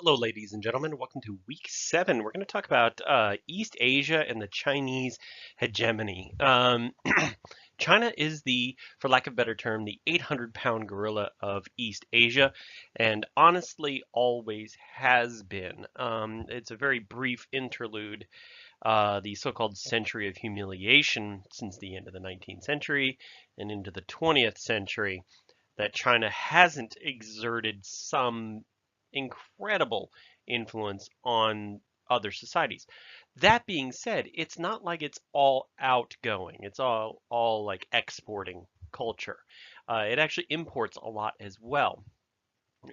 Hello, ladies and gentlemen. Welcome to week 7. We're going to talk about East Asia and the Chinese hegemony. China is for lack of a better term, the 800-pound gorilla of East Asia, and honestly always has been. It's a very brief interlude, the so-called century of humiliation since the end of the 19th century and into the 20th century, that China hasn't exerted some incredible influence on other societies. That being said, it's not like it's all outgoing. It's all like exporting culture. It actually imports a lot as well.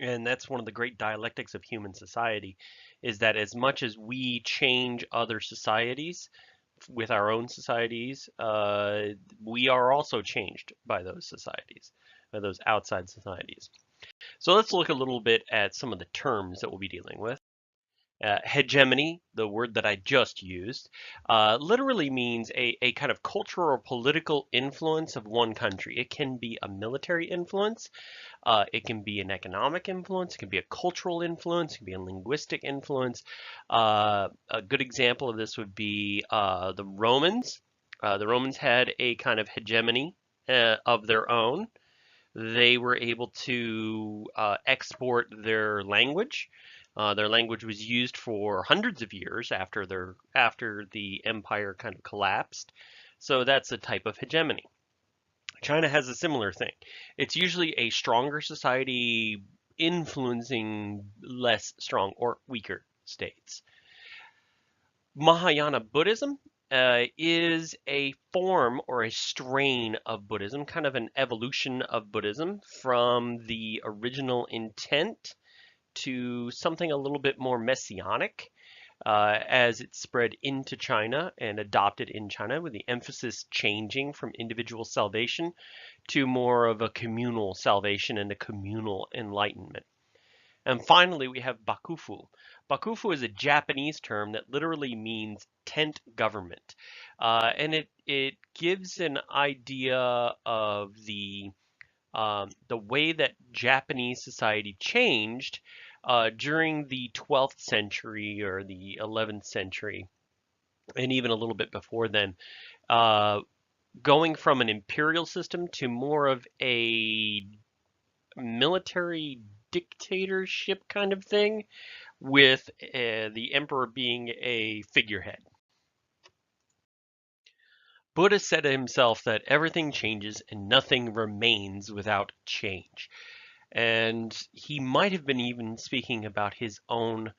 And that's one of the great dialectics of human society, is that as much as we change other societies with our own societies, we are also changed by those societies, by those outside societies. So let's look a little bit at some of the terms that we'll be dealing with. Hegemony, the word that I just used, literally means a kind of cultural or political influence of one country. It can be a military influence, it can be an economic influence, it can be a cultural influence, it can be a linguistic influence. A good example of this would be the Romans. The Romans had a kind of hegemony of their own. They were able to export their language. Their language was used for hundreds of years after the empire kind of collapsed. So that's a type of hegemony. China has a similar thing. It's usually a stronger society influencing less strong or weaker states. Mahayana Buddhism is a form or a strain of Buddhism, kind of an evolution of Buddhism from the original intent to something a little bit more messianic as it spread into China and adopted in China, with the emphasis changing from individual salvation to more of a communal salvation and a communal enlightenment. And finally, we have Bakufu. Bakufu is a Japanese term that literally means tent government. And it gives an idea of the way that Japanese society changed during the 12th century or the 11th century, and even a little bit before then, going from an imperial system to more of a military dictatorship kind of thing, with the emperor being a figurehead. Buddha said to himself that everything changes and nothing remains without change. And he might have been even speaking about his own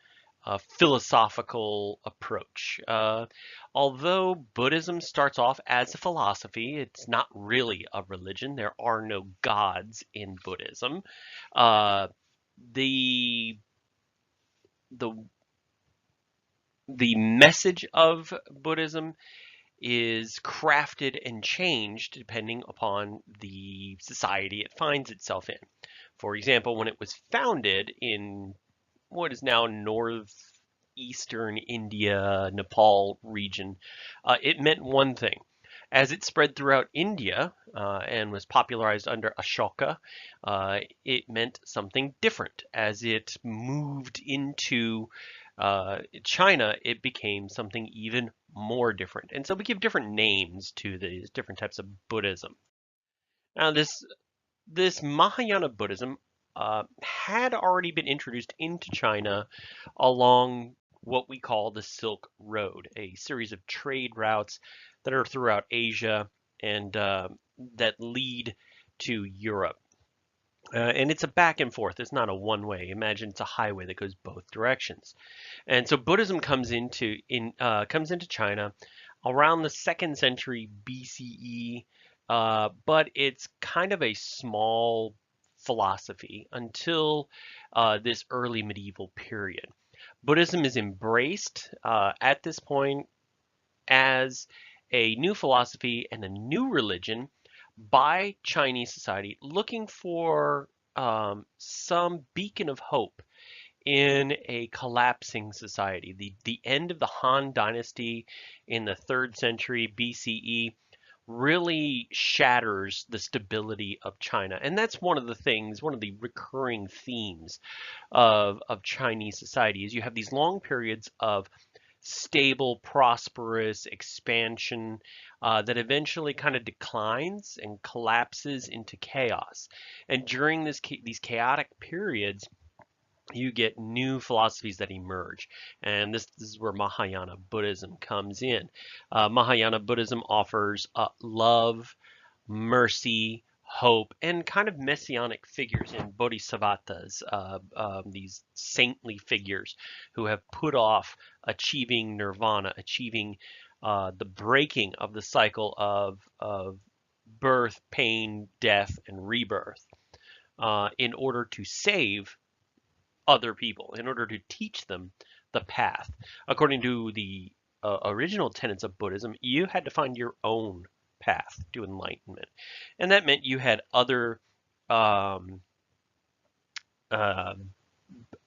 philosophical approach. Although Buddhism starts off as a philosophy, it's not really a religion. There are no gods in Buddhism. Uh, the the the message of Buddhism is crafted and changed depending upon the society it finds itself in. For example, when it was founded in what is now northeastern India, Nepal region, it meant one thing. As it spread throughout India and was popularized under Ashoka, it meant something different. As it moved into China, it became something even more different. And so we give different names to these different types of Buddhism. Now, this Mahayana Buddhism had already been introduced into China along what we call the Silk Road, a series of trade routes that are throughout Asia and that lead to Europe. And it's a back and forth. It's not a one way. Imagine it's a highway that goes both directions. And so Buddhism comes into China around the 2nd century BCE, but it's kind of a small philosophy until this early medieval period. Buddhism is embraced at this point as a new philosophy and a new religion by Chinese society, looking for some beacon of hope in a collapsing society. The end of the Han Dynasty in the 3rd century BCE really shatters the stability of China. And that's one of the things, one of the recurring themes of Chinese society is you have these long periods of stable, prosperous expansion that eventually kind of declines and collapses into chaos. And during these chaotic periods, you get new philosophies that emerge. And this is where Mahayana Buddhism comes in. Mahayana Buddhism offers love, mercy, hope, and kind of messianic figures in bodhisattvas, these saintly figures who have put off achieving nirvana, achieving the breaking of the cycle of birth, pain, death, and rebirth in order to save other people, in order to teach them the path. According to the original tenets of Buddhism, you had to find your own path to enlightenment. And that meant you had other um, uh,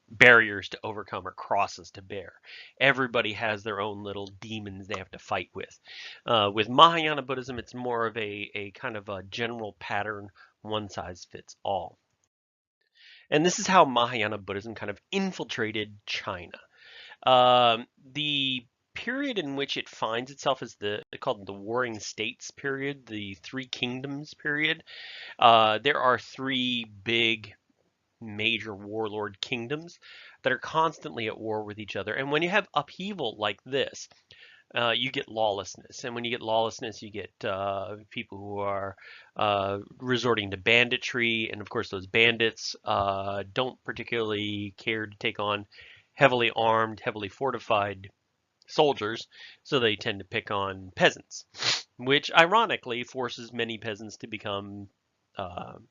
barriers to overcome or crosses to bear. Everybody has their own little demons they have to fight with. With Mahayana Buddhism, it's more of a kind of a general pattern, one size fits all. And this is how Mahayana Buddhism kind of infiltrated China. The period in which it finds itself is called the Warring States period, the Three Kingdoms period. There are three big major warlord kingdoms that are constantly at war with each other. And when you have upheaval like this, you get lawlessness. And when you get lawlessness, you get people who are resorting to banditry. And of course, those bandits don't particularly care to take on heavily armed, heavily fortified soldiers, so they tend to pick on peasants, which ironically forces many peasants to become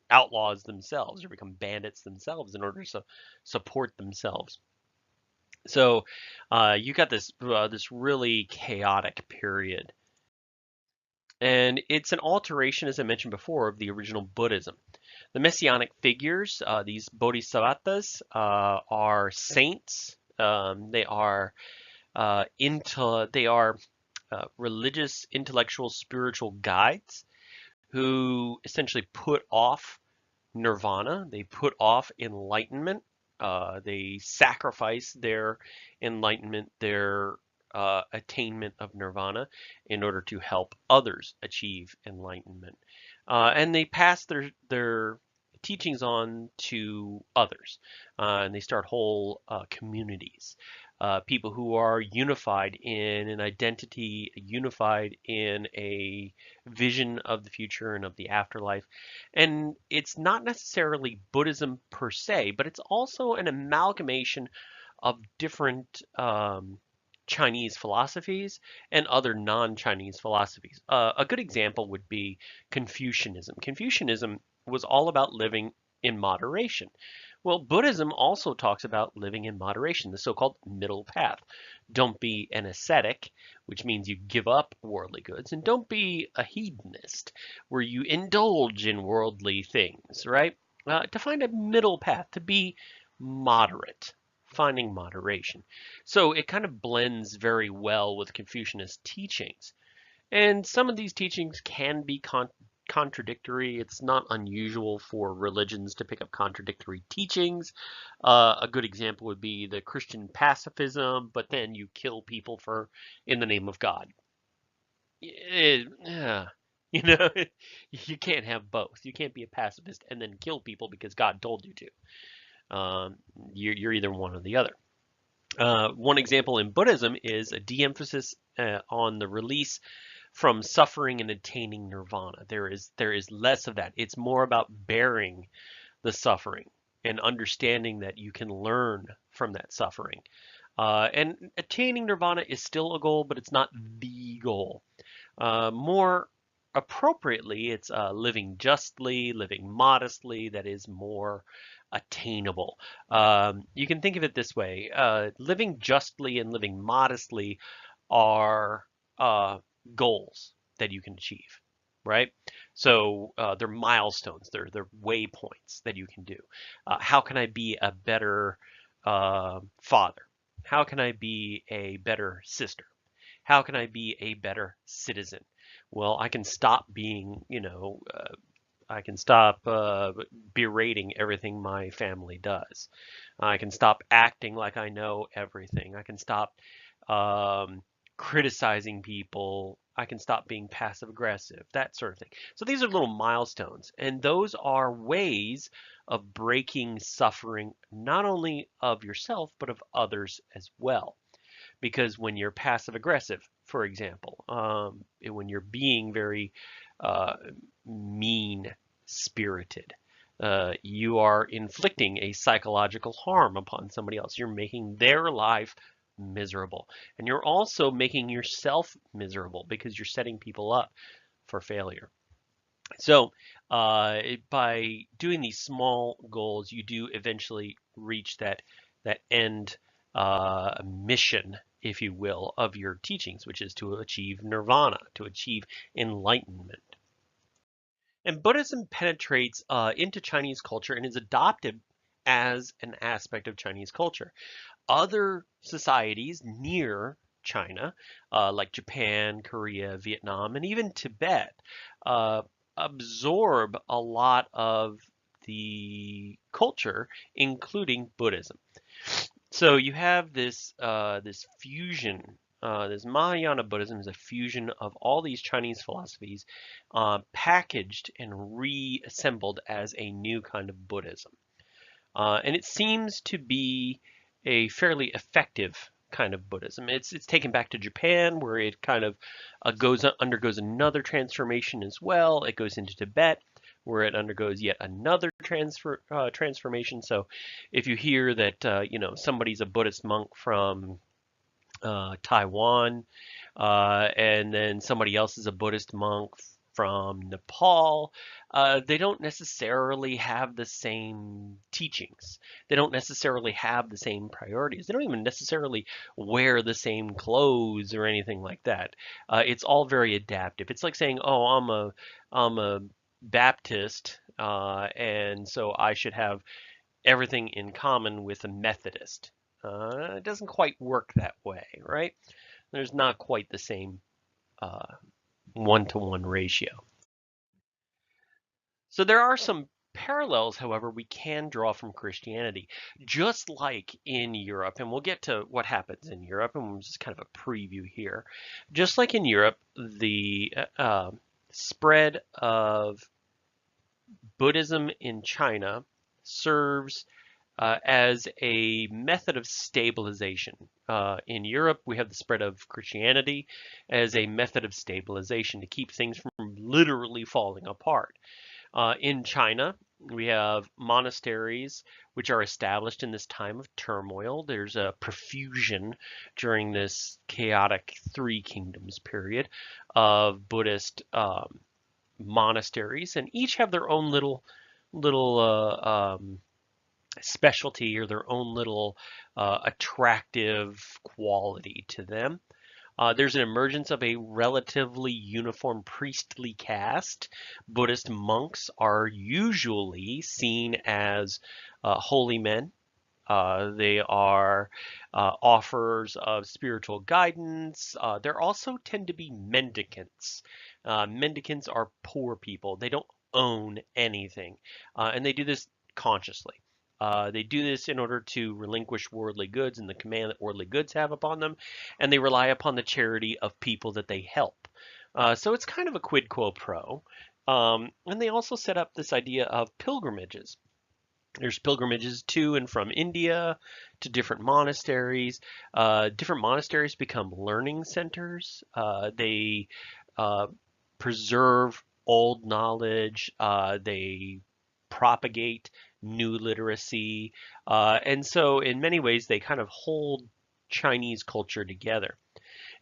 outlaws themselves or become bandits themselves in order to support themselves. So you got this really chaotic period, and it's an alteration, as I mentioned before, of the original Buddhism. The messianic figures, these bodhisattvas, are saints. They are religious, intellectual, spiritual guides who essentially put off nirvana. They put off enlightenment. They sacrifice their enlightenment, their attainment of nirvana, in order to help others achieve enlightenment. And they pass their teachings on to others, and they start whole communities. People who are unified in an identity, unified in a vision of the future and of the afterlife. And it's not necessarily Buddhism per se, but it's also an amalgamation of different Chinese philosophies and other non-Chinese philosophies. A good example would be Confucianism. Confucianism was all about living in moderation. Well, Buddhism also talks about living in moderation, the so-called middle path. Don't be an ascetic, which means you give up worldly goods, and don't be a hedonist, where you indulge in worldly things, right? To find a middle path, to be moderate, finding moderation. So it kind of blends very well with Confucianist teachings. And some of these teachings can be contradictory. It's not unusual for religions to pick up contradictory teachings. A good example would be the Christian pacifism, but then you kill people for in the name of God. Yeah, you know, you can't have both. You can't be a pacifist and then kill people because God told you to. You're either one or the other. One example in Buddhism is a de-emphasis on the release from suffering and attaining nirvana. There is less of that. It's more about bearing the suffering and understanding that you can learn from that suffering. And attaining nirvana is still a goal, but it's not the goal. More appropriately, it's living justly, living modestly, that is more attainable. You can think of it this way. Living justly and living modestly are goals that you can achieve, right? So they're milestones, they're waypoints that you can do. How can I be a better father? How can I be a better sister? How can I be a better citizen? Well, I can stop being, I can stop berating everything my family does. I can stop acting like I know everything. I can stop um, criticizing people. I can stop being passive aggressive, that sort of thing. So these are little milestones, and those are ways of breaking suffering, not only of yourself, but of others as well. Because when you're passive aggressive, for example, when you're being very uh, mean spirited, you are inflicting a psychological harm upon somebody else. You're making their life miserable. And you're also making yourself miserable because you're setting people up for failure. So, by doing these small goals, you do eventually reach that end mission, if you will, of your teachings, which is to achieve nirvana, to achieve enlightenment. And Buddhism penetrates into Chinese culture and is adopted as an aspect of Chinese culture. Other societies near China, like Japan, Korea, Vietnam, and even Tibet, uh, absorb a lot of the culture, including Buddhism. So you have this fusion. This Mahayana Buddhism is a fusion of all these Chinese philosophies, packaged and reassembled as a new kind of Buddhism. And it seems to be a fairly effective kind of Buddhism. It's taken back to Japan, where it kind of undergoes another transformation as well. It goes into Tibet, where it undergoes yet another transformation. So, if you hear that somebody's a Buddhist monk from Taiwan, and then somebody else is a Buddhist monk from Nepal. They don't necessarily have the same teachings. They don't necessarily have the same priorities. They don't even necessarily wear the same clothes or anything like that. It's all very adaptive. It's like saying, "Oh, I'm a Baptist, and so I should have everything in common with a Methodist." It doesn't quite work that way, right? There's not quite the same uh, one-to-one ratio. So there are some parallels, however, we can draw from Christianity, just like in Europe, and we'll get to what happens in Europe, and just kind of a preview here. Just like in Europe, the spread of Buddhism in China serves as a method of stabilization. In Europe, we have the spread of Christianity as a method of stabilization to keep things from literally falling apart. In China, we have monasteries which are established in this time of turmoil. There's a profusion during this chaotic Three Kingdoms period of Buddhist monasteries, and each have their own little specialty or their own little attractive quality to them. There's an emergence of a relatively uniform priestly caste. Buddhist monks are usually seen as holy men. They are offers of spiritual guidance. There also tend to be mendicants. Mendicants are poor people. They don't own anything, and they do this consciously. They do this in order to relinquish worldly goods and the command that worldly goods have upon them, and they rely upon the charity of people that they help. So it's kind of a quid quo pro. And they also set up this idea of pilgrimages. There's pilgrimages to and from India to different monasteries. Different monasteries become learning centers. They uh, preserve old knowledge. They propagate new literacy. And so, in many ways, they kind of hold Chinese culture together.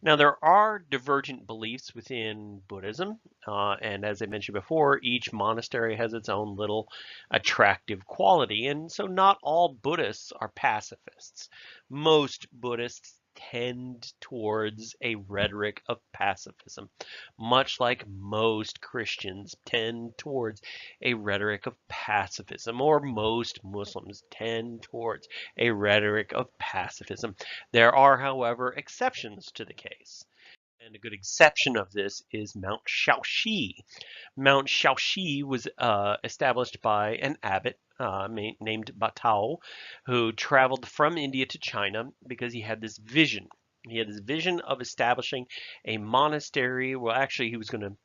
Now, there are divergent beliefs within Buddhism, and as I mentioned before, each monastery has its own little attractive quality, and so not all Buddhists are pacifists. Most Buddhists tend towards a rhetoric of pacifism, much like most Christians tend towards a rhetoric of pacifism, or most Muslims tend towards a rhetoric of pacifism. There are, however, exceptions to the case. And a good exception of this is Mount Shaoxi. Mount Shaoxi was established by an abbot named Batao, who traveled from India to China because he had this vision. He had this vision of establishing a monastery. Well, actually, he was going to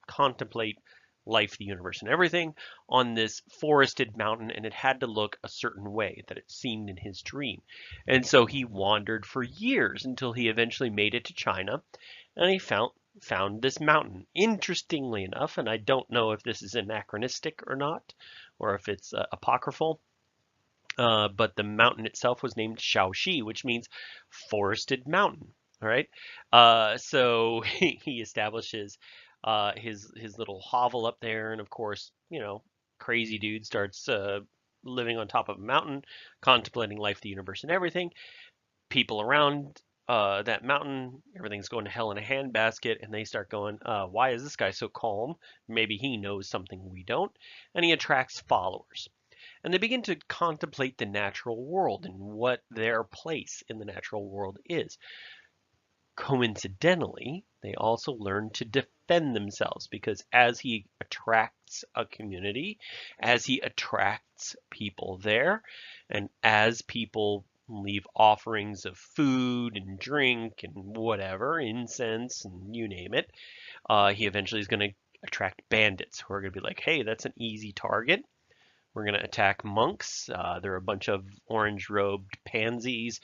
contemplate life, the universe, and everything on this forested mountain, and it had to look a certain way that it seemed in his dream. And so he wandered for years until he eventually made it to China, and he found this mountain. Interestingly enough, and I don't know if this is anachronistic or not, or if it's apocryphal, but the mountain itself was named Shaoxi, which means forested mountain. All right. So he establishes his little hovel up there, and of course, crazy dude starts living on top of a mountain, contemplating life, the universe, and everything. People around that mountain, everything's going to hell in a handbasket, and they start going, why is this guy so calm? Maybe he knows something we don't, and he attracts followers. And they begin to contemplate the natural world and what their place in the natural world is. Coincidentally, they also learn to defend themselves because as he attracts a community, as he attracts people there, and as people leave offerings of food and drink and whatever, incense and you name it, he eventually is going to attract bandits who are going to be like, hey, that's an easy target. We're going to attack monks. They're a bunch of orange-robed pansies.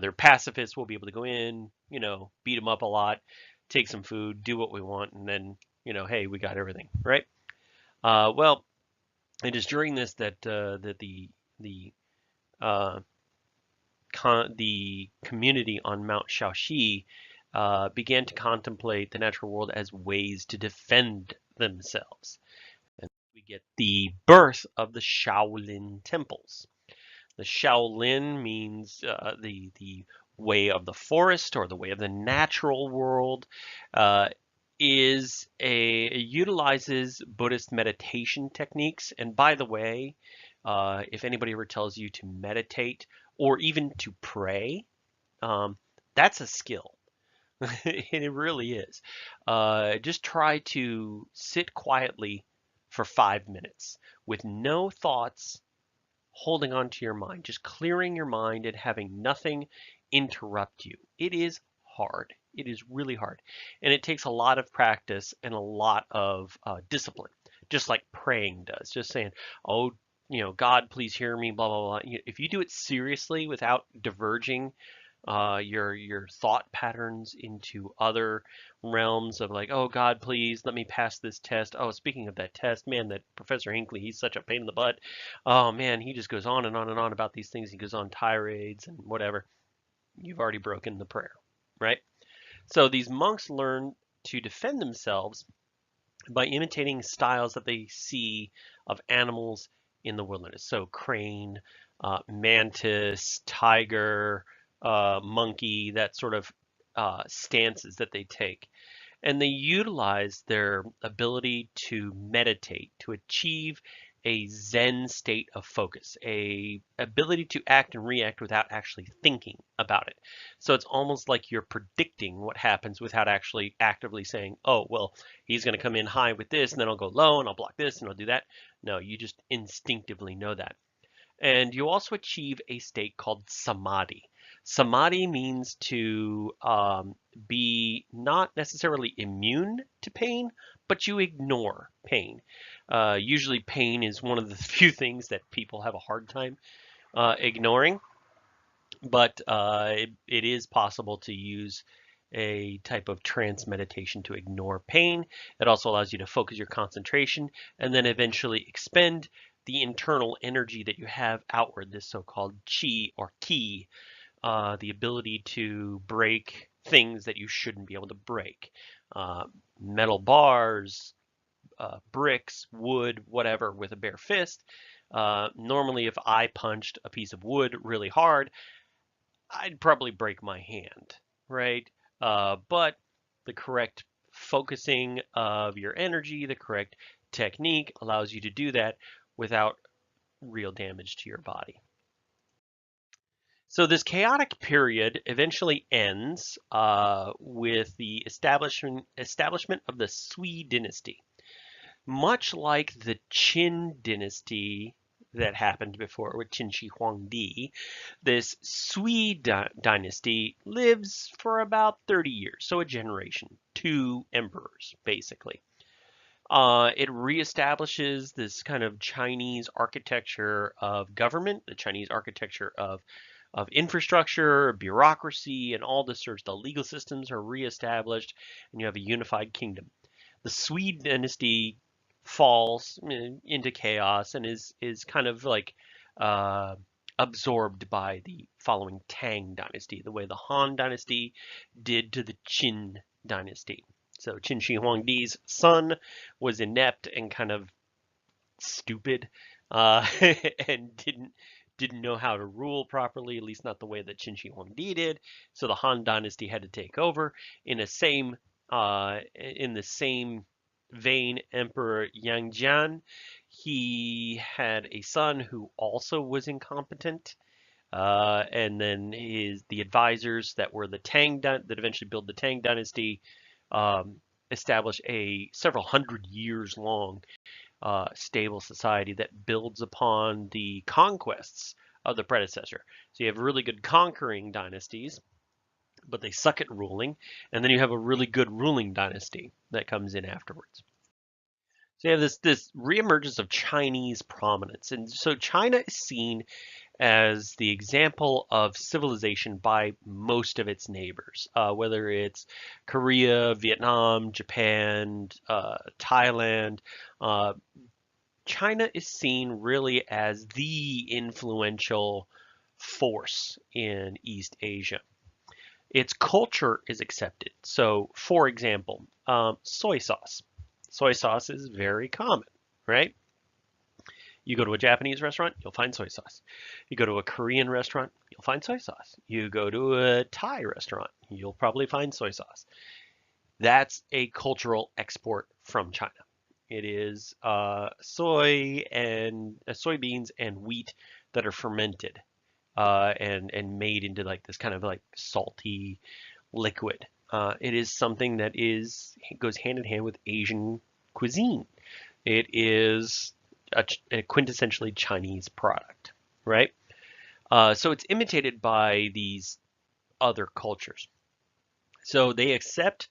They're pacifists. We'll be able to go in, beat them up a lot, take some food, do what we want, and then, hey, we got everything, right? Well, it is during this that the uh, the community on Mount Shaoxi began to contemplate the natural world as ways to defend themselves. And we get the birth of the Shaolin temples. The Shaolin means the way of the forest or the way of the natural world. Uh, utilizes Buddhist meditation techniques. And by the way, if anybody ever tells you to meditate or even to pray, um, that's a skill. It really is. Just try to sit quietly for 5 minutes with no thoughts holding on to your mind, just clearing your mind and having nothing interrupt you. It is hard. It is really hard. And it takes a lot of practice and a lot of discipline, just like praying does. Just saying, oh, God, please hear me, blah, blah, blah. If you do it seriously without diverging your thought patterns into other realms of like, oh God, please let me pass this test. Oh, speaking of that test, man, that Professor Hinckley, he's such a pain in the butt. Oh man, he just goes on and on and on about these things. He goes on tirades and whatever. You've already broken the prayer, right? So these monks learn to defend themselves by imitating styles that they see of animals in the wilderness. So crane, mantis, tiger, monkey, that sort of stances that they take. And they utilize their ability to meditate to achieve a Zen state of focus, a ability to act and react without actually thinking about it. So it's almost like you're predicting what happens without actually actively saying, oh, well, he's going to come in high with this, and then I'll go low, and I'll block this, and I'll do that. No, you just instinctively know that. And you also achieve a state called samadhi. Samadhi means to be not necessarily immune to pain, but you ignore pain. Usually, pain is one of the few things that people have a hard time ignoring, but it is possible to use a type of trance meditation to ignore pain. It also allows you to focus your concentration and then eventually expend the internal energy that you have outward, this so-called chi or ki, the ability to break things that you shouldn't be able to break. Metal bars, bricks, wood, whatever, with a bare fist. Normally, if I punched a piece of wood really hard, I'd probably break my hand, right? But the correct focusing of your energy, the correct technique allows you to do that without real damage to your body. So this chaotic period eventually ends with the establishment of the Sui dynasty. Much like the Qin dynasty that happened before with Qin Shi Huangdi, this Sui dynasty lives for about 30 years, so a generation, two emperors, basically. It reestablishes this kind of Chinese architecture of government, the Chinese architecture of infrastructure, bureaucracy, and all this sort of the legal systems are reestablished, and you have a unified kingdom. The Sui dynasty falls into chaos and is kind of like uh, absorbed by the following Tang dynasty, the way the Han dynasty did to the Qin dynasty. So Qin Shi Huangdi's son was inept and kind of stupid, and didn't know how to rule properly, at least not the way that Qin Shi Huangdi did. So the Han dynasty had to take over. In the same vein, Emperor Yangjian, he had a son who also was incompetent. And then the advisors that were the that eventually built the Tang dynasty um, established a several hundred years long stable society that builds upon the conquests of the predecessor. So you have really good conquering dynasties, but they suck at ruling, and then you have a really good ruling dynasty that comes in afterwards. So you have this reemergence of Chinese prominence, and so China is seen as the example of civilization by most of its neighbors, whether it's Korea, Vietnam, Japan, Thailand. Uh, China is seen really as the influential force in East Asia. Its culture is accepted. So, for example, soy sauce. Soy sauce is very common, right? You go to a Japanese restaurant, you'll find soy sauce. You go to a Korean restaurant, you'll find soy sauce. You go to a Thai restaurant, you'll probably find soy sauce. That's a cultural export from China. It is soybeans and wheat that are fermented and made into like this kind of like salty liquid. It is something that goes hand in hand with Asian cuisine. It is a quintessentially Chinese product, right? So it's imitated by these other cultures. So they accept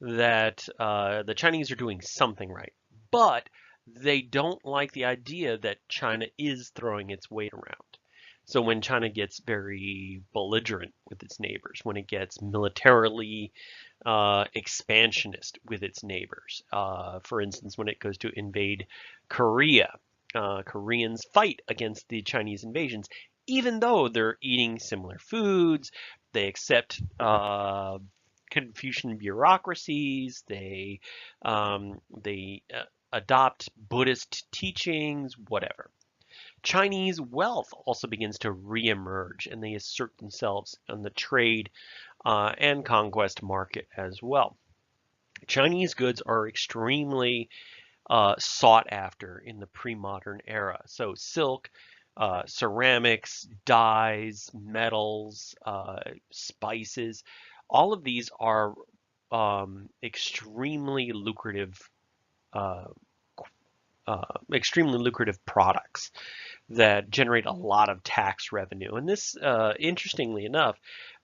that the Chinese are doing something right, but they don't like the idea that China is throwing its weight around. So when China gets very belligerent with its neighbors, when it gets militarily expansionist with its neighbors, for instance, when it goes to invade Korea, Koreans fight against the Chinese invasions, even though they're eating similar foods, they accept Confucian bureaucracies. They adopt Buddhist teachings, whatever. Chinese wealth also begins to reemerge, and they assert themselves on the trade and conquest market as well. Chinese goods are extremely sought after in the pre-modern era. So silk, ceramics, dyes, metals, spices, all of these are uh, extremely lucrative products that generate a lot of tax revenue. And this, interestingly enough,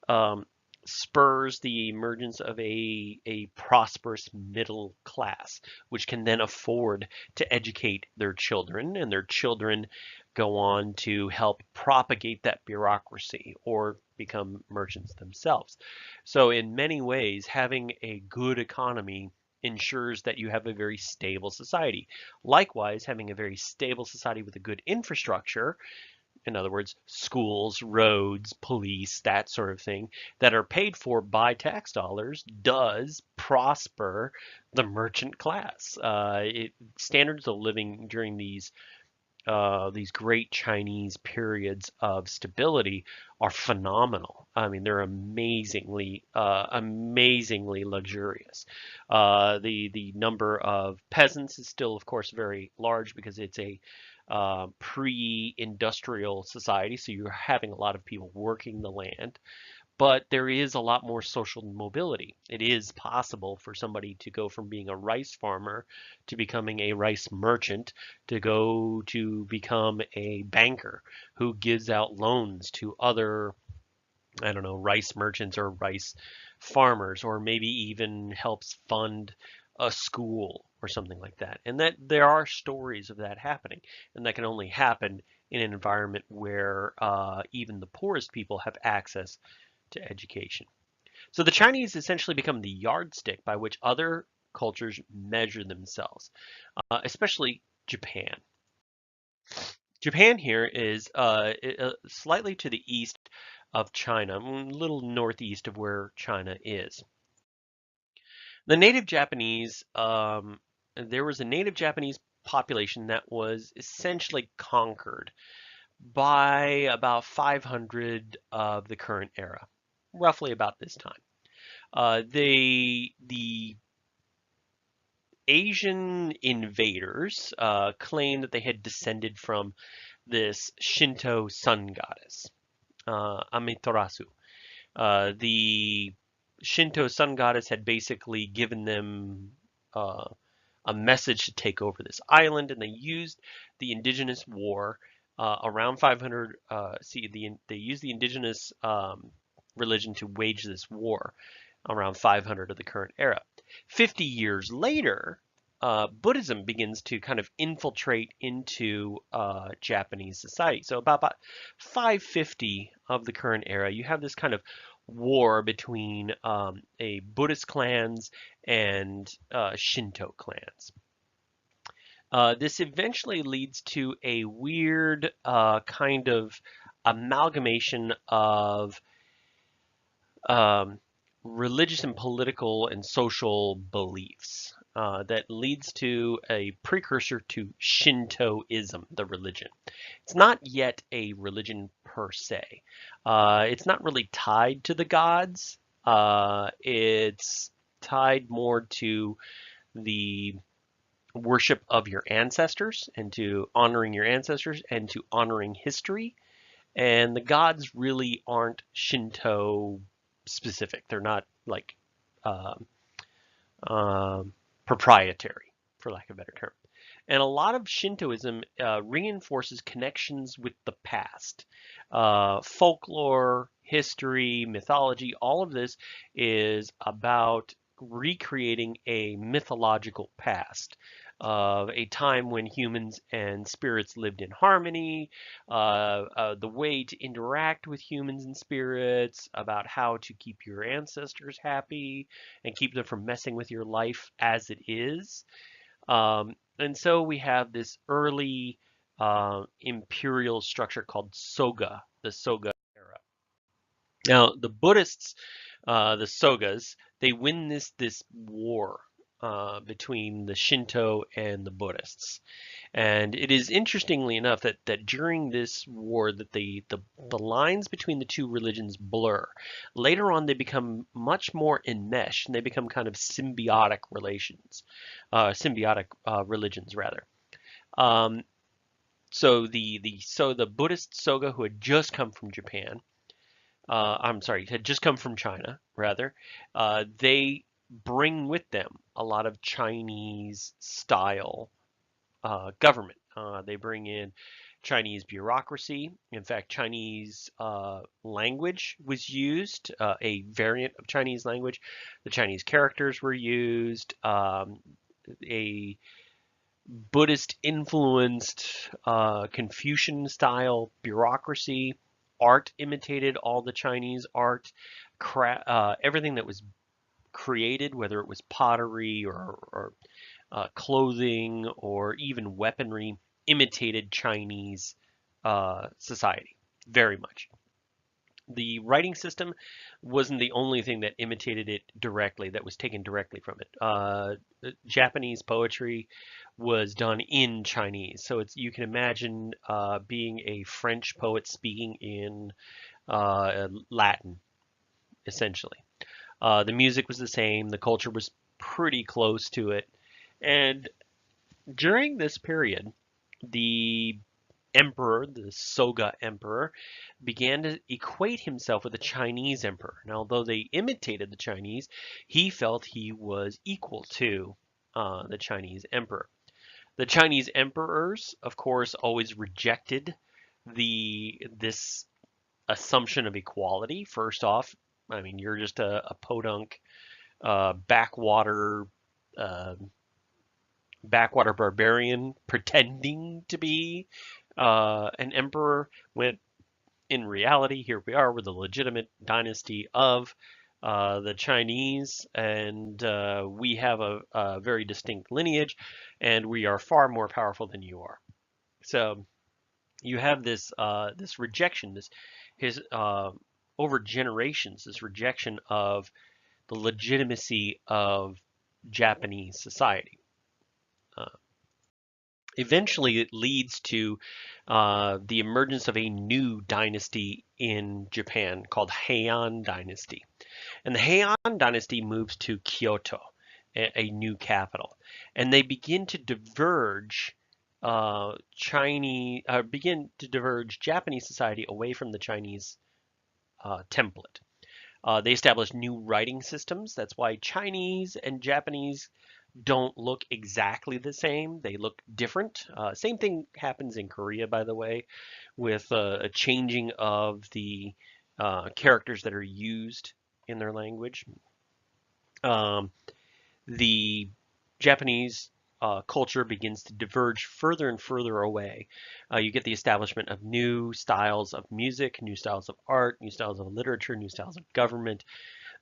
um, spurs the emergence of a prosperous middle class, which can then afford to educate their children, and their children go on to help propagate that bureaucracy or become merchants themselves. So in many ways, having a good economy ensures that you have a very stable society. Likewise, having a very stable society with a good infrastructure, in other words, schools, roads, police, that sort of thing, that are paid for by tax dollars, does prosper the merchant class. Standards of living during these great Chinese periods of stability are phenomenal. I mean, they're amazingly luxurious. The number of peasants is still, of course, very large because it's pre-industrial society, so you're having a lot of people working the land, but there is a lot more social mobility. It is possible for somebody to go from being a rice farmer to becoming a rice merchant to go to become a banker who gives out loans to other, I don't know, rice merchants or rice farmers, or maybe even helps fund a school or something like that. And that there are stories of that happening, and that can only happen in an environment where even the poorest people have access to education. So the Chinese essentially become the yardstick by which other cultures measure themselves, especially Japan. Japan here is slightly to the east of China, a little northeast of where China is. The native Japanese, there was a native Japanese population that was essentially conquered by about 500 of the current era, roughly about this time. The Asian invaders claimed that they had descended from this Shinto sun goddess, Amaterasu. The Shinto sun goddess had basically given them a message to take over this island, and they used the indigenous war around 500. They used the indigenous religion to wage this war around 500 of the current era. 50 years later, Buddhism begins to kind of infiltrate into Japanese society. So about 550 of the current era, you have this kind of war between a Buddhist clans and Shinto clans. This eventually leads to a weird kind of amalgamation of um, religious and political and social beliefs that leads to a precursor to Shintoism, the religion. It's not yet a religion per se. It's not really tied to the gods. It's tied more to the worship of your ancestors and to honoring your ancestors and to honoring history. And the gods really aren't Shinto specific. They're not like um, proprietary, for lack of a better term. And a lot of Shintoism reinforces connections with the past. Folklore, history, mythology, all of this is about recreating a mythological past of a time when humans and spirits lived in harmony, the way to interact with humans and spirits, about how to keep your ancestors happy and keep them from messing with your life as it is. And so we have this early imperial structure called Soga, the Soga era. Now, the Buddhists, the Sogas, they win this war between the Shinto and the Buddhists. And it is interestingly enough that during this war that the lines between the two religions blur. Later on, they become much more enmeshed, and they become kind of symbiotic relations, symbiotic religions rather. Um, so the Buddhist Soga who had just come from Japan, I'm sorry, had just come from China rather, they bring with them a lot of Chinese style government. They bring in Chinese bureaucracy. In fact, Chinese language was used, a variant of Chinese language. The Chinese characters were used. A Buddhist influenced Confucian style bureaucracy. Art imitated all the Chinese art. Everything that was created, whether it was pottery or clothing or even weaponry, imitated Chinese society very much. The writing system wasn't the only thing that imitated it directly, that was taken directly from it. Japanese poetry was done in Chinese, so it's you can imagine being a French poet speaking in Latin, essentially. The music was the same, the culture was pretty close to it, and during this period, the emperor, the Soga emperor, began to equate himself with the Chinese emperor. Now, although they imitated the Chinese, he felt he was equal to the Chinese emperor. The Chinese emperors, of course, always rejected this assumption of equality. First off, I mean, you're just a podunk backwater uh, backwater barbarian pretending to be an emperor, when in reality, here we are with the legitimate dynasty of the Chinese, and we have a very distinct lineage, and we are far more powerful than you are. So you have this rejection, this his over generations, this rejection of the legitimacy of Japanese society. Uh, Eventually, it leads to the emergence of a new dynasty in Japan called Heian Dynasty. And the Heian Dynasty moves to Kyoto, a new capital. And they begin to diverge Japanese society away from the Chinese template. They established new writing systems. That's why Chinese and Japanese don't look exactly the same. They look different. Same thing happens in Korea, by the way, with a changing of the characters that are used in their language. Um, the Japanese culture begins to diverge further and further away. You get the establishment of new styles of music, new styles of art, new styles of literature, new styles of government.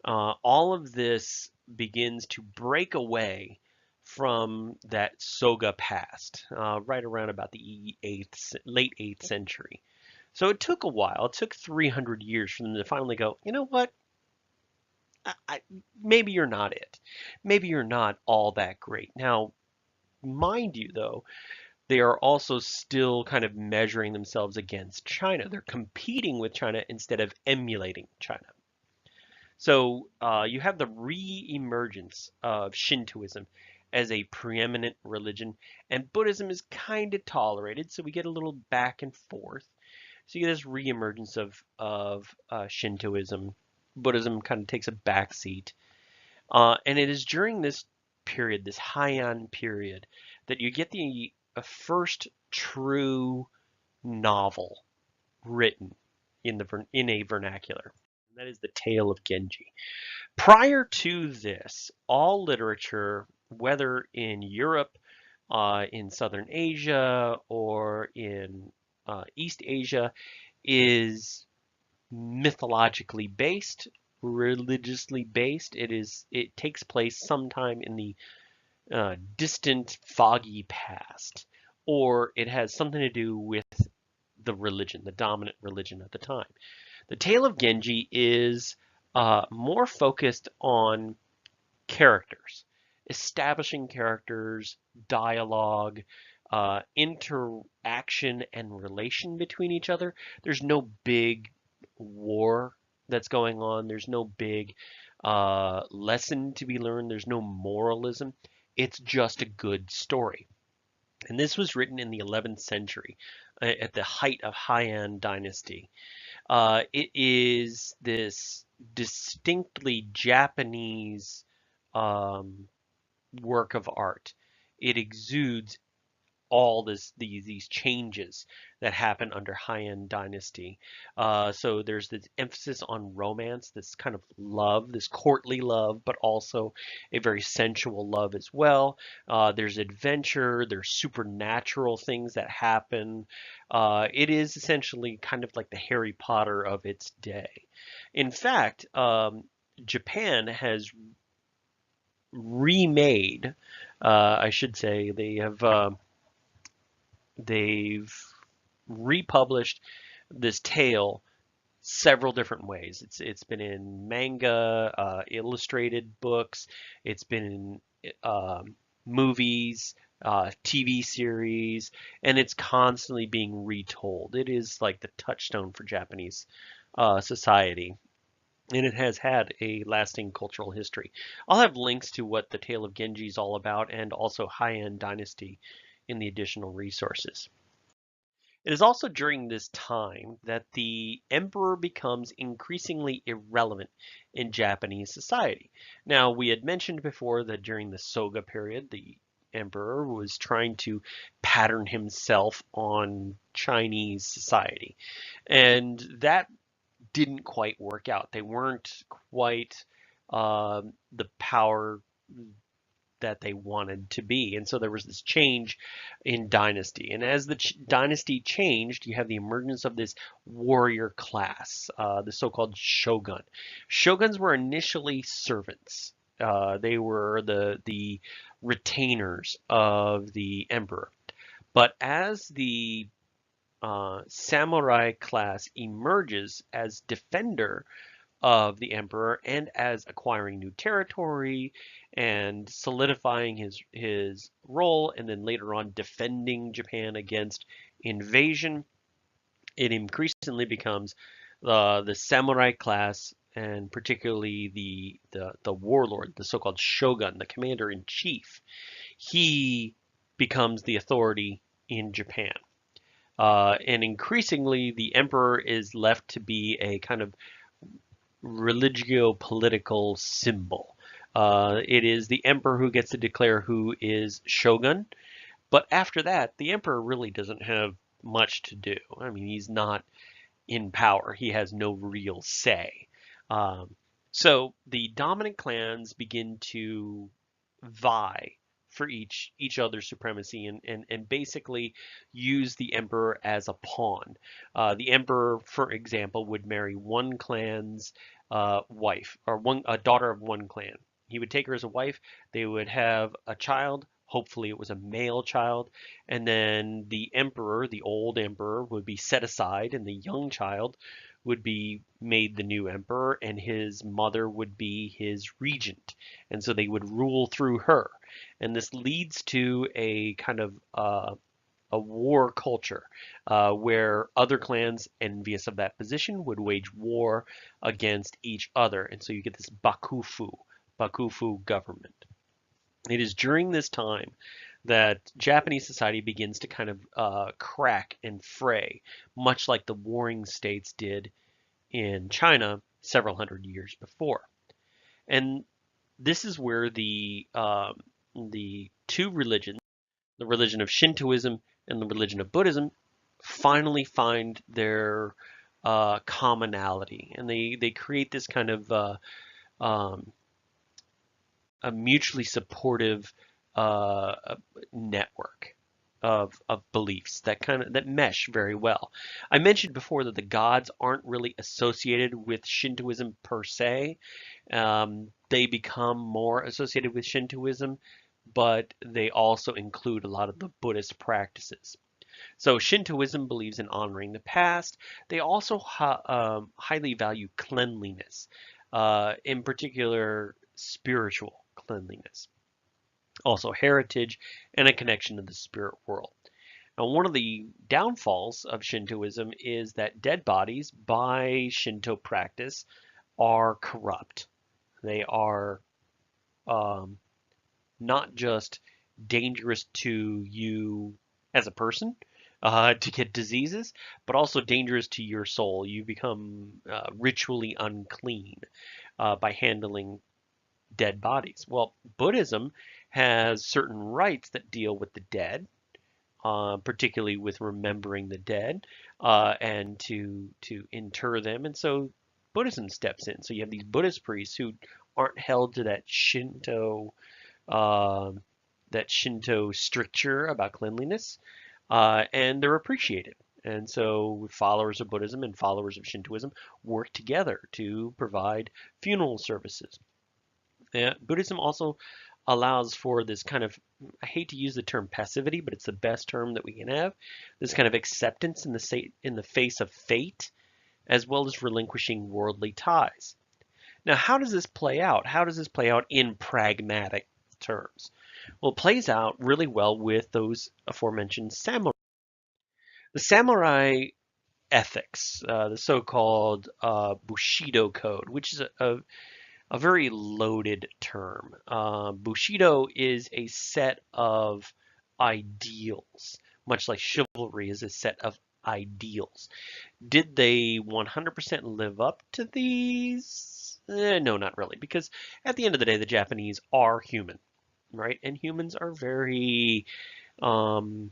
All of this begins to break away from that Soga past, right around about the late 8th century. So it took a while. It took 300 years for them to finally go, you know what? Maybe you're not it. Maybe you're not all that great. Now, mind you, though, they are also still kind of measuring themselves against China. They're competing with China instead of emulating China. So you have the re-emergence of Shintoism as a preeminent religion, and Buddhism is kind of tolerated, so we get a little back and forth. So you get this re-emergence of Shintoism. Buddhism kind of takes a back seat. And it is during this period, this Heian period, that you get the first true novel written in a vernacular. And that is the Tale of Genji. Prior to this, all literature, whether in Europe, in Southern Asia, or in East Asia, is mythologically based, religiously based. It takes place sometime in the distant, foggy past, or it has something to do with the religion, the dominant religion at the time. The Tale of Genji is more focused on characters, establishing characters, dialogue, interaction, and relation between each other. There's no big war that's going on. There's no big lesson to be learned. There's no moralism. It's just a good story. And this was written in the 11th century at the height of Heian Dynasty. It is this distinctly Japanese um, work of art. It exudes all these changes that happen under Heian Dynasty. So there's this emphasis on romance, this kind of love, this courtly love, but also a very sensual love as well. There's adventure, there's supernatural things that happen. It is essentially kind of like the Harry Potter of its day. In fact, Japan has remade, I should say, they've republished this tale several different ways. It's been in manga, illustrated books. It's been in movies, TV series, and it's constantly being retold. It is like the touchstone for Japanese society. And it has had a lasting cultural history. I'll have links to what the Tale of Genji is all about and also Heian Dynasty in the additional resources. It is also during this time that the emperor becomes increasingly irrelevant in Japanese society. Now, we had mentioned before that during the Soga period, the emperor was trying to pattern himself on Chinese society, and that didn't quite work out. They weren't quite the power that they wanted to be. And so there was this change in dynasty. And as the dynasty changed, you have the emergence of this warrior class, the so-called shogun. Shoguns were initially servants. They were the retainers of the emperor. But as the samurai class emerges as defender of the emperor and as acquiring new territory and solidifying his role, and then later on defending Japan against invasion, it increasingly becomes the samurai class, and particularly the warlord, the so-called shogun, the commander in chief. He becomes the authority in Japan. And increasingly, the emperor is left to be a kind of religio-political symbol. It is the emperor who gets to declare who is shogun, but after that, the emperor really doesn't have much to do. I mean, he's not in power. He has no real say. Um, so the dominant clans begin to vie for each other's supremacy, and basically use the emperor as a pawn. The emperor, for example, would marry one clan's wife, or a daughter of one clan. He would take her as a wife. They would have a child. Hopefully, it was a male child, and then the emperor, the old emperor, would be set aside, and the young child would be made the new emperor, and his mother would be his regent. And so they would rule through her. And this leads to a kind of a war culture where other clans, envious of that position, would wage war against each other. And so you get this bakufu government. It is during this time that Japanese society begins to kind of crack and fray, much like the warring states did in China several hundred years before. And this is where the two religions, the religion of Shintoism and the religion of Buddhism, finally find their commonality, and they create this kind of um, a mutually supportive network of beliefs that mesh very well. I mentioned before that the gods aren't really associated with Shintoism per se. They become more associated with Shintoism, but they also include a lot of the Buddhist practices. So Shintoism believes in honoring the past. They also highly value cleanliness, in particular spiritual cleanliness, also heritage, and a connection to the spirit world. Now, one of the downfalls of Shintoism is that dead bodies, by Shinto practice, are corrupt. They are not just dangerous to you as a person to get diseases, but also dangerous to your soul. You become ritually unclean by handling dead bodies. Well, Buddhism has certain rites that deal with the dead, particularly with remembering the dead and to inter them. And so Buddhism steps in. So you have these Buddhist priests who aren't held to uh, that Shinto stricture about cleanliness, and they're appreciated. And so followers of Buddhism and followers of Shintoism work together to provide funeral services. Buddhism also allows for this kind of, I hate to use the term passivity, but it's the best term that we can have, this kind of acceptance in the face of fate, as well as relinquishing worldly ties. Now, how does this play out? How does this play out in pragmatic terms? Well, it plays out really well with those aforementioned samurai. The samurai ethics, the so-called Bushido code, which is a very loaded term. Bushido is a set of ideals, much like chivalry is a set of ideals. Did they 100% live up to these? No, not really, because at the end of the day, the Japanese are human, right? And humans are very um,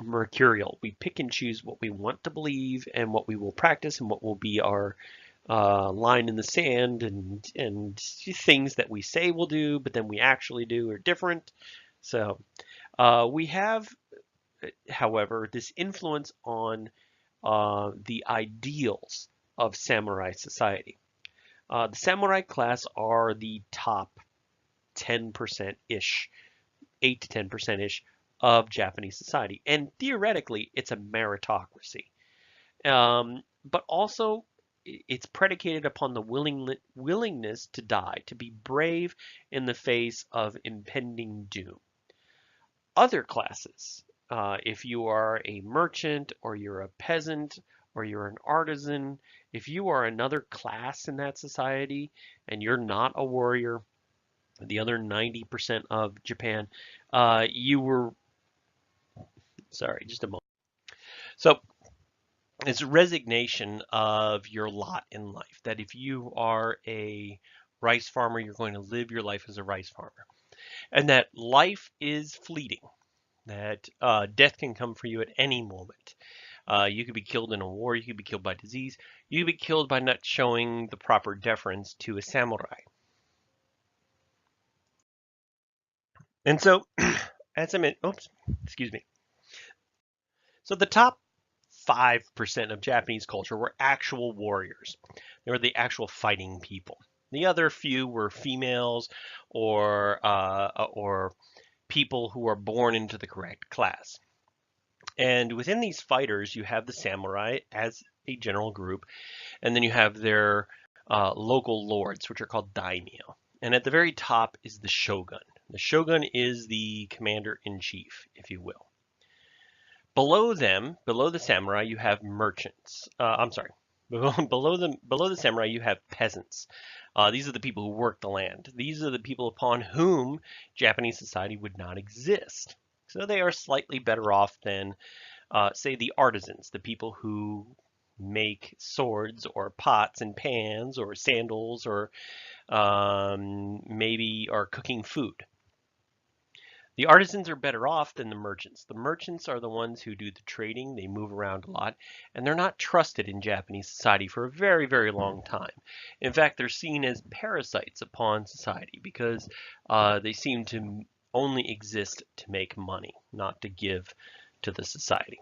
mercurial. We pick and choose what we want to believe and what we will practice and what will be our line in the sand, and things that we say we'll do, but then we actually do are different. So we have, however, this influence on the ideals of samurai society. The samurai class are the top 10%-ish, 8 to 10%-ish of Japanese society. And theoretically, it's a meritocracy. But also, it's predicated upon the willingness to die, to be brave in the face of impending doom. Other classes, if you are a merchant or you're a peasant or you're an artisan, if you are another class in that society and you're not a warrior, the other 90% of Japan, you were, sorry, just a moment. So it's resignation of your lot in life, that if you are a rice farmer, you're going to live your life as a rice farmer, and that life is fleeting, that death can come for you at any moment. You could be killed in a war, you could be killed by disease, you could be killed by not showing the proper deference to a samurai. And so, as I mentioned, oops, excuse me. So the top 5% of Japanese culture were actual warriors. They were the actual fighting people. The other few were females or people who are born into the correct class. And within these fighters, you have the samurai as a general group, and then you have their local lords, which are called daimyo. And at the very top is the shogun. The shogun is the commander in chief, if you will. Below them, below the samurai, you have merchants. I'm sorry. Below the samurai, you have peasants. These are the people who work the land. These are the people upon whom Japanese society would not exist. So they are slightly better off than, say, the artisans, the people who make swords or pots and pans or sandals or maybe are cooking food. The artisans are better off than the merchants. The merchants are the ones who do the trading. They move around a lot, and they're not trusted in Japanese society for a very, very long time. In fact, they're seen as parasites upon society because they seem to only exist to make money, not to give to the society.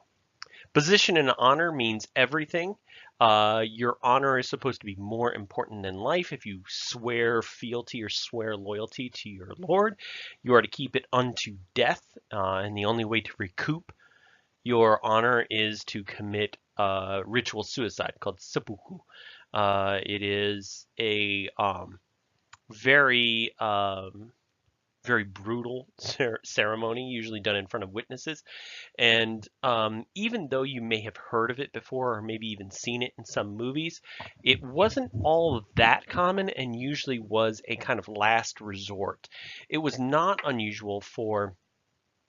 Position and honor means everything. Your honor is supposed to be more important than life. If you swear fealty or swear loyalty to your lord, you are to keep it unto death. And the only way to recoup your honor is to commit ritual suicide called seppuku. It is a very very brutal ceremony, usually done in front of witnesses. And even though you may have heard of it before or maybe even seen it in some movies, it wasn't all that common and usually was a kind of last resort. It was not unusual for,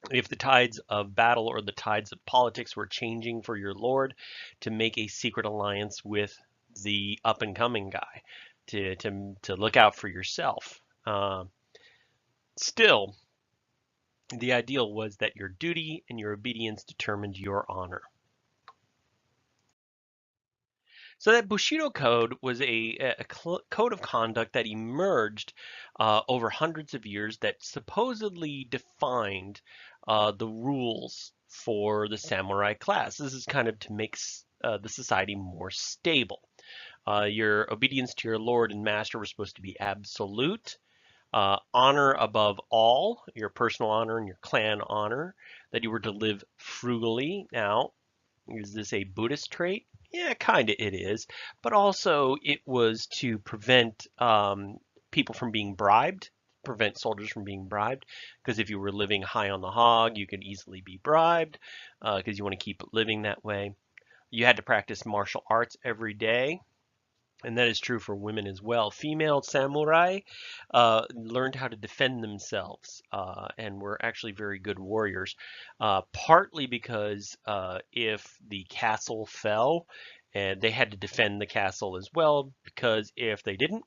if the tides of battle or the tides of politics were changing for your lord, to make a secret alliance with the up and coming guy to look out for yourself. Still, the ideal was that your duty and your obedience determined your honor. So that Bushido code was a code of conduct that emerged over hundreds of years that supposedly defined the rules for the samurai class. This is kind of to make the society more stable. Your obedience to your lord and master was supposed to be absolute. Honor above all, your personal honor and your clan honor, that you were to live frugally. Now, is this a Buddhist trait? Yeah, kind of it is, but also it was to prevent people from being bribed, prevent soldiers from being bribed, because if you were living high on the hog, you could easily be bribed because you want to keep living that way. You had to practice martial arts every day. And that is true for women as well. Female samurai learned how to defend themselves and were actually very good warriors, partly because if the castle fell, and they had to defend the castle as well, because if they didn't,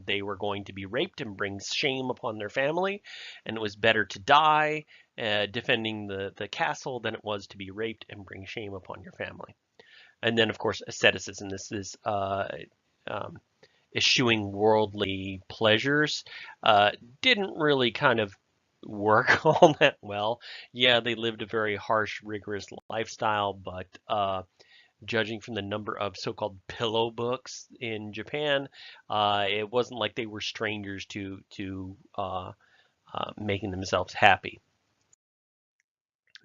they were going to be raped and bring shame upon their family, and it was better to die defending the castle than it was to be raped and bring shame upon your family. And then, of course, asceticism. This is um, eschewing worldly pleasures. Didn't really kind of work all that well. Yeah, they lived a very harsh, rigorous lifestyle, but judging from the number of so-called pillow books in Japan, it wasn't like they were strangers to making themselves happy.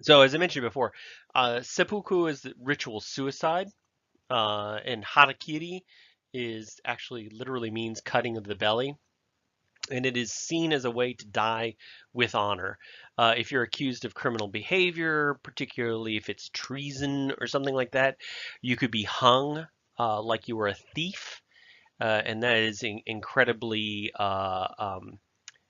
So, as I mentioned before, seppuku is ritual suicide. And harakiri is actually literally means cutting of the belly, and it is seen as a way to die with honor. If you're accused of criminal behavior, particularly if it's treason or something like that, you could be hung like you were a thief, and that is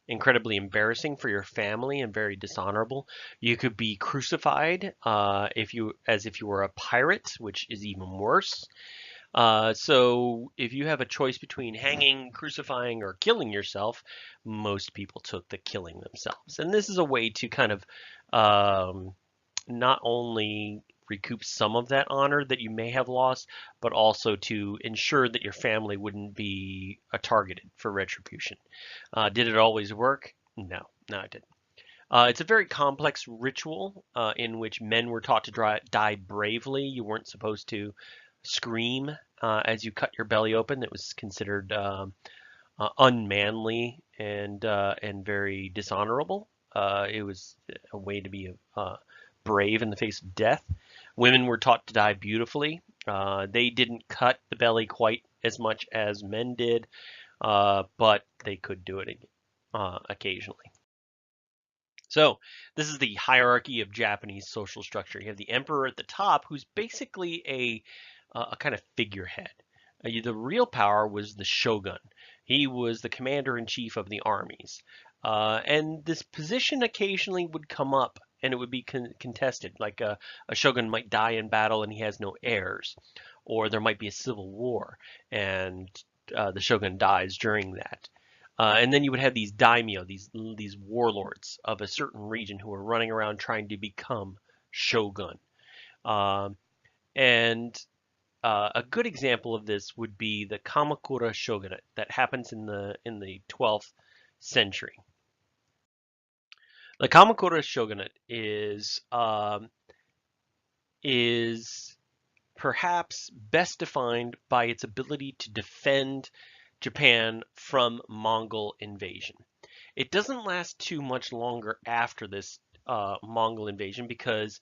incredibly embarrassing for your family and very dishonorable. You could be crucified as if you were a pirate, which is even worse. So if you have a choice between hanging, crucifying, or killing yourself, most people took the killing themselves. And this is a way to kind of um, not only recoup some of that honor that you may have lost, but also to ensure that your family wouldn't be targeted for retribution. Did it always work? No, no, it didn't. It's a very complex ritual in which men were taught to die bravely. You weren't supposed to scream as you cut your belly open. It was considered unmanly and very dishonorable. It was a way to be brave in the face of death. Women were taught to die beautifully. They didn't cut the belly quite as much as men did, but they could do it occasionally. So this is the hierarchy of Japanese social structure. You have the emperor at the top, who's basically a kind of figurehead. The real power was the shogun. He was the commander in chief of the armies. And this position occasionally would come up and it would be contested. Like a shogun might die in battle and he has no heirs, or there might be a civil war and the shogun dies during that. And then you would have these daimyo, these warlords of a certain region who are running around trying to become shogun. Um, and a good example of this would be the Kamakura shogunate that happens in the 12th century. The Kamakura shogunate is perhaps best defined by its ability to defend Japan from Mongol invasion. It doesn't last too much longer after this Mongol invasion because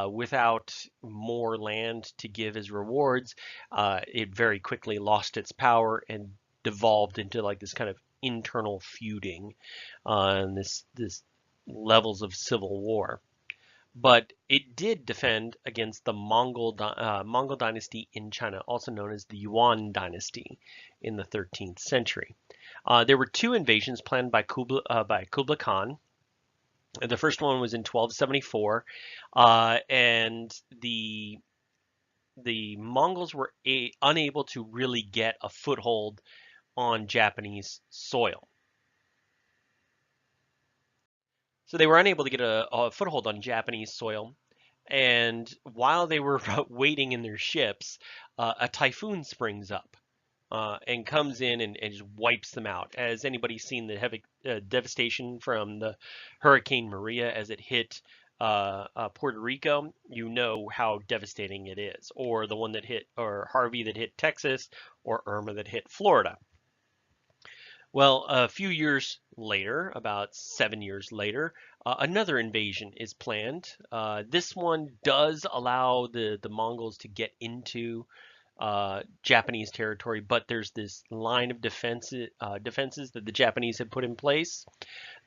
without more land to give as rewards, it very quickly lost its power and devolved into like this kind of internal feuding and this levels of civil war. But it did defend against the Mongol dynasty in China, also known as the Yuan dynasty in the 13th century. There were two invasions planned by Kublai Khan. The first one was in 1274, and the Mongols were unable to really get a foothold on Japanese soil. So they were unable to get a foothold on Japanese soil. And while they were waiting in their ships, a typhoon springs up and comes in and just wipes them out. Has anybody seen the heavy devastation from the Hurricane Maria as it hit Puerto Rico? You know how devastating it is. Or the one that hit, or Harvey that hit Texas, or Irma that hit Florida. Well, a few years later, about 7 years later, another invasion is planned. This one does allow the Mongols to get into Japanese territory, but there's this line of defenses that the Japanese had put in place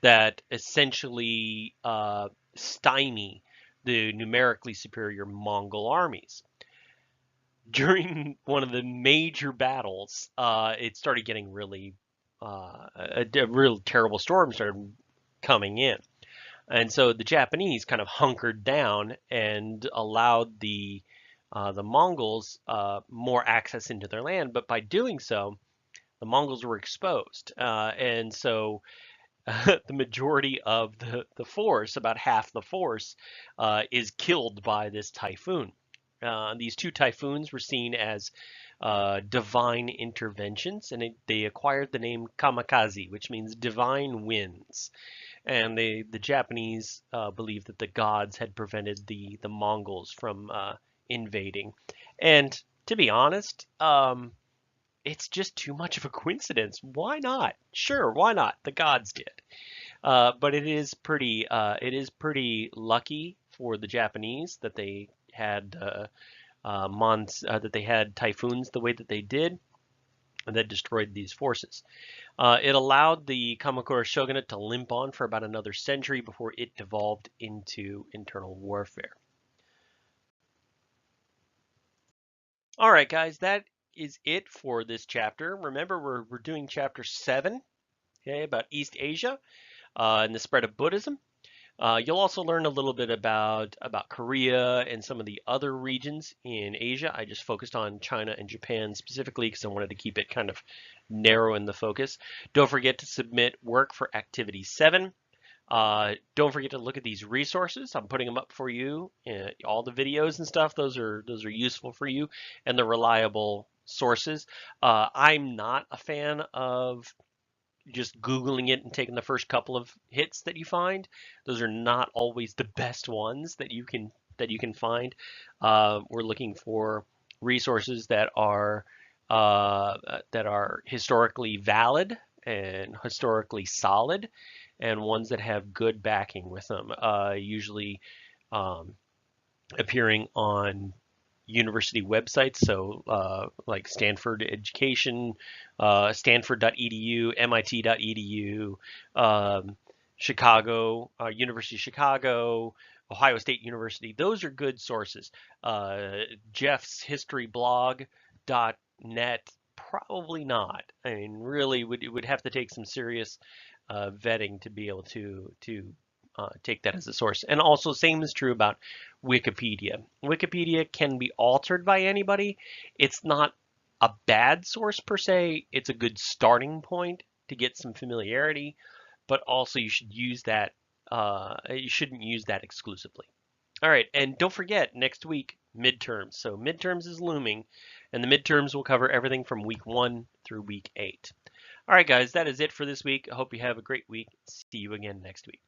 that essentially stymie the numerically superior Mongol armies. during one of the major battles, it started getting really a real terrible storm started coming in. And so the Japanese kind of hunkered down and allowed the Mongols more access into their land. But by doing so, the Mongols were exposed, and so the majority of the force, about half the force, is killed by this typhoon. These two typhoons were seen as divine interventions, and they acquired the name kamikaze, which means divine winds. And the Japanese believed that the gods had prevented the Mongols from invading. And to be honest, it's just too much of a coincidence. Why not? Sure, why not? The gods did. But it is pretty lucky for the Japanese that they had that they had typhoons the way that they did, and that destroyed these forces. It allowed the Kamakura shogunate to limp on for about another century before it devolved into internal warfare. All right, guys, that is it for this chapter. Remember, we're doing chapter 7, okay, about East Asia and the spread of Buddhism. You'll also learn a little bit about Korea and some of the other regions in Asia. I just focused on China and Japan specifically because I wanted to keep it kind of narrow in the focus. Don't forget to submit work for Activity 7. Don't forget to look at these resources. I'm putting them up for you. All the videos and stuff, those are useful for you, and the reliable sources. I'm not a fan of just Googling it and taking the first couple of hits that you find. Those are not always the best ones that you can find. We're looking for resources that are historically valid and historically solid, and ones that have good backing with them. Usually um, appearing on university websites, so like Stanford Education, Stanford.edu, MIT.edu, Chicago, University of Chicago, Ohio State University. Those are good sources. Jeff's History Blog.net, probably not. I mean, really, it would have to take some serious vetting to be able to take that as a source. And also, same is true about Wikipedia. Wikipedia can be altered by anybody. It's not a bad source per se. It's a good starting point to get some familiarity, but also you should use that. You shouldn't use that exclusively. All right, and don't forget next week midterms. So midterms is looming, and the midterms will cover everything from week 1 through week 8. All right, guys, that is it for this week. I hope you have a great week. See you again next week.